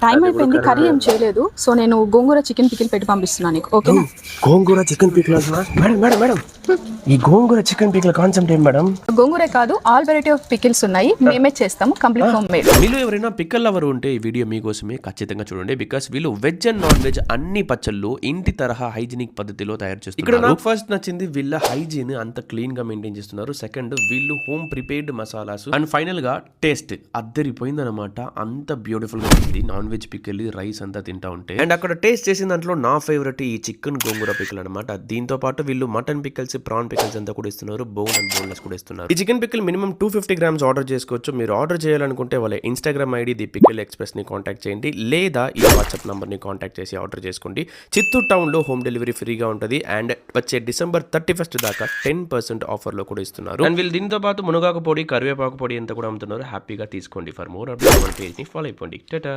Time అయిపోయింది, curry ఏం చేయలేదు. సో నేను గోంగూర చికెన్ పికిల్ పెట్టి పంపిస్తున్నాను నీకు, ఓకేనా? గోంగూర చికెన్ పికిల్ అంటున్నా? మేడం మేడం మేడం, ఈ గోంగూర చికెన్ పికిల్ కాన్సెప్ట్ ఏం మేడం? గోంగూరే కాదు, ఆల్ వెరైటీ ఆఫ్ పికిల్స్ ఉన్నాయి, మేమే చేస్తాము, కంప్లీట్ హోమ్ మేడ్. మీలో ఎవరైనా పిక్కల్ లవర్ ఉంటే ఈ వీడియో మీకోసమే ఖచ్చితంగా చూడండి. బికాస్ వీళ్ళు వెజ్ అండ్ నాన్ వెజ్ అన్ని పచ్చళ్ళు ఇంటి తరహా హైజీనిక్ పద్ధతిలో తయారు చేస్తారు. ఇక్కడ నాకు ఫస్ట్ నచ్చింది వీళ్ళ హైజీన్, అంత క్లీన్ గా మెయింటైన్ చేస్తున్నారు. సెకండ్, వీళ్ళు home prepared masalas, and final గా టేస్ట్ అద్దరిపోయింది అనమాట. అంత బ్యూటిఫుల్ గా ఉంది నాన్ వెజ్ పికిల్, రైస్ అంతా తింటా ఉంటే. అండ్ అక్కడ టేస్ట్ చేసిన దాంట్లో నా ఫేవరెట్ ఈ చికెన్ గోంగూర పికిల్ అనమాట. దీంతో పాటు వీళ్ళు మటన్ పికిల్స్, ప్రాన్ పికిల్స్ అంతా కూడా ఇస్తున్నారు, బోన్ అండ్ బోన్లెస్ కూడా ఇస్తున్నారు. ఈ chicken pickle minimum 250 grams order చేసుకోవచ్చు. మీరు ఆర్డర్ చేయాలనుకుంటే వాళ్ళ Instagram ID the pickle express ని కాంటాక్ట్ చేయండి, లేదా ఈ వాట్సాప్ నంబర్ ని కాంటాక్ట్ చేసి ఆర్డర్ చేసుకోండి. చిత్తూరు టౌన్ లో హోమ్ డెలివరీ ఫ్రీగా ఉంటుంది. అండ్ వచ్చే December 31st దాకా 10% ఆఫర్ లో కూడా ఇస్తున్నారు. అండ్ వీళ్ళు దీంతో పాటు మునగాకు పొడి, కరివేపాకు పొడి అంతా కూడా అమ్ముతున్నారు. హ్యాపీగా తీసుకోండి. ఫర్ మోర్ అప్డేట్స్ మన పేజ్ ని ఫాలో అయిపోండి. టాటా.